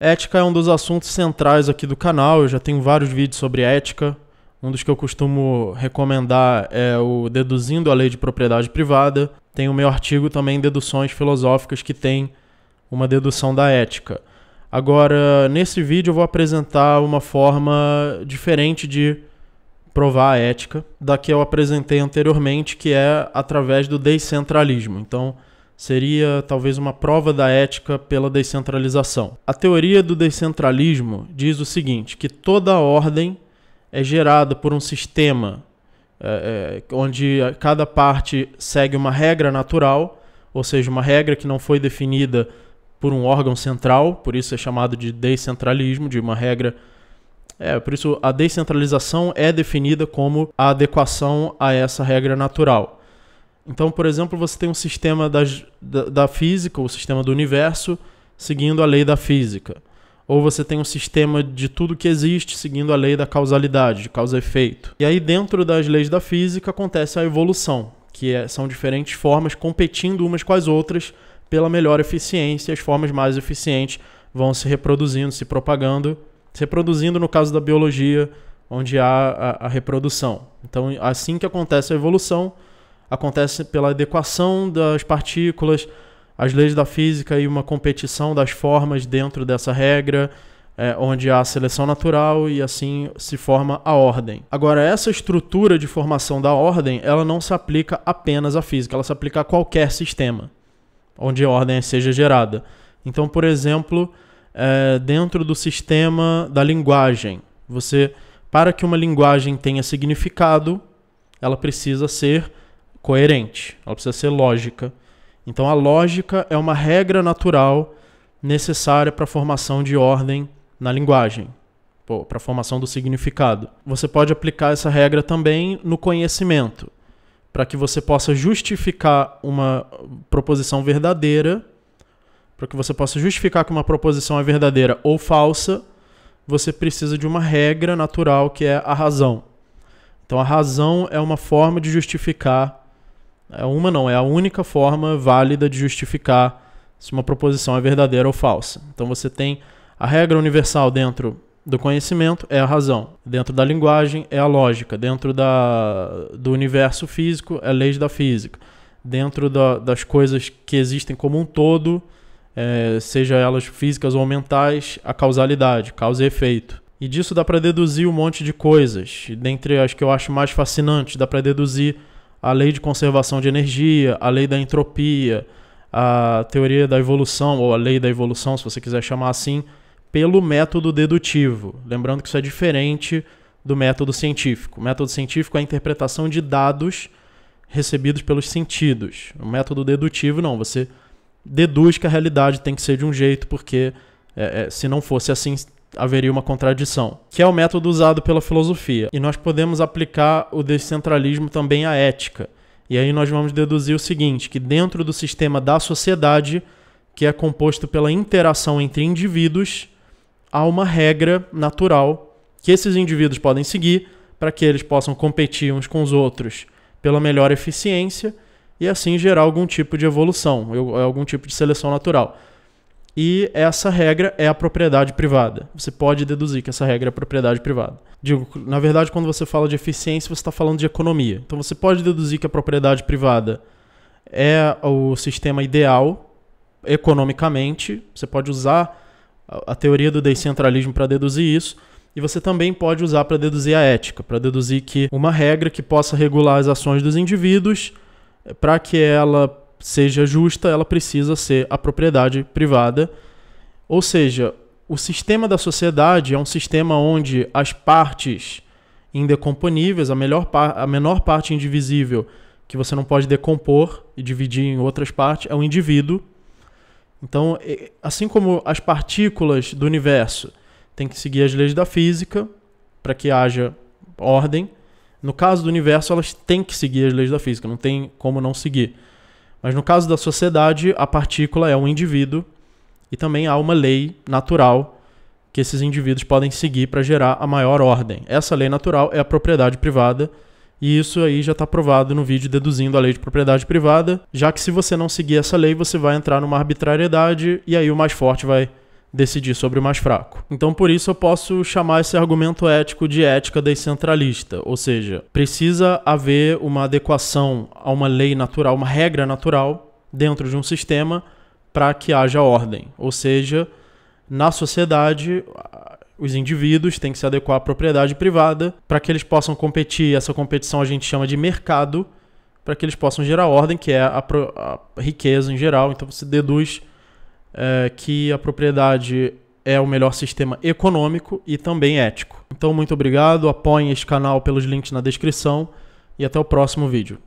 Ética é um dos assuntos centrais aqui do canal, eu já tenho vários vídeos sobre ética. Um dos que eu costumo recomendar é o Deduzindo a Lei de Propriedade Privada. Tem o meu artigo também, Deduções Filosóficas, que tem uma dedução da ética. Agora, nesse vídeo eu vou apresentar uma forma diferente de provar a ética da que eu apresentei anteriormente, que é através do descentralismo. Então, seria talvez uma prova da ética pela descentralização. A teoria do descentralismo diz o seguinte, que toda ordem é gerada por um sistema onde cada parte segue uma regra natural, ou seja, uma regra que não foi definida por um órgão central, por isso é chamado de descentralismo, de uma regra. Por isso a descentralização é definida como a adequação a essa regra natural. Então, por exemplo, você tem um sistema da física, o sistema do universo, seguindo a lei da física. Ou você tem um sistema de tudo que existe, seguindo a lei da causalidade, de causa e efeito. E aí, dentro das leis da física, acontece a evolução, que são diferentes formas competindo umas com as outras pela melhor eficiência. As formas mais eficientes vão se reproduzindo, se propagando, se reproduzindo no caso da biologia, onde há a reprodução. Então, assim que acontece a evolução, acontece pela adequação das partículas, as leis da física e uma competição das formas dentro dessa regra, onde há a seleção natural e assim se forma a ordem. Agora, essa estrutura de formação da ordem, ela não se aplica apenas à física, ela se aplica a qualquer sistema onde a ordem seja gerada. Então, por exemplo, dentro do sistema da linguagem, para que uma linguagem tenha significado, ela precisa ser coerente, ela precisa ser lógica. Então a lógica é uma regra natural necessária para a formação de ordem na linguagem, para a formação do significado. Você pode aplicar essa regra também no conhecimento, para que você possa justificar uma proposição verdadeira, para que você possa justificar que uma proposição é verdadeira ou falsa, você precisa de uma regra natural que é a razão. Então a razão é uma forma de justificar. É a única forma válida de justificar se uma proposição é verdadeira ou falsa. Então você tem a regra universal dentro do conhecimento, é a razão. Dentro da linguagem, é a lógica. Dentro do universo físico, é a lei da física. Dentro das coisas que existem como um todo, seja elas físicas ou mentais, a causalidade, causa e efeito. E disso dá para deduzir um monte de coisas. Dentre as que eu acho mais fascinantes, dá para deduzir a lei de conservação de energia, a lei da entropia, a teoria da evolução, ou a lei da evolução, se você quiser chamar assim, pelo método dedutivo. Lembrando que isso é diferente do método científico. O método científico é a interpretação de dados recebidos pelos sentidos. O método dedutivo, não. Você deduz que a realidade tem que ser de um jeito, porque se não fosse assim, haveria uma contradição, que é o método usado pela filosofia. E nós podemos aplicar o descentralismo também à ética. E aí nós vamos deduzir o seguinte, que dentro do sistema da sociedade, que é composto pela interação entre indivíduos, há uma regra natural que esses indivíduos podem seguir para que eles possam competir uns com os outros pela melhor eficiência e assim gerar algum tipo de evolução, algum tipo de seleção natural. E essa regra é a propriedade privada. Você pode deduzir que essa regra é a propriedade privada. Na verdade, quando você fala de eficiência, você está falando de economia. Então você pode deduzir que a propriedade privada é o sistema ideal economicamente. Você pode usar a teoria do descentralismo para deduzir isso. E você também pode usar para deduzir a ética, para deduzir que uma regra que possa regular as ações dos indivíduos, para que ela seja justa, ela precisa ser a propriedade privada. Ou seja, o sistema da sociedade é um sistema onde as partes indecomponíveis, a menor parte indivisível que você não pode decompor e dividir em outras partes, é o indivíduo. Então, assim como as partículas do universo têm que seguir as leis da física para que haja ordem, no caso do universo elas têm que seguir as leis da física, não tem como não seguir. Mas no caso da sociedade, a partícula é um indivíduo e também há uma lei natural que esses indivíduos podem seguir para gerar a maior ordem. Essa lei natural é a propriedade privada e isso aí já está provado no vídeo deduzindo a lei de propriedade privada, já que se você não seguir essa lei, você vai entrar numa arbitrariedade e aí o mais forte vai decidir sobre o mais fraco. Então, por isso, eu posso chamar esse argumento ético de ética descentralista, ou seja, precisa haver uma adequação a uma lei natural, uma regra natural dentro de um sistema para que haja ordem, ou seja, na sociedade, os indivíduos têm que se adequar à propriedade privada para que eles possam competir. Essa competição a gente chama de mercado, para que eles possam gerar ordem, que é a riqueza em geral. Então você deduz que a propriedade é o melhor sistema econômico e também ético. Então muito obrigado, apoiem este canal pelos links na descrição e até o próximo vídeo.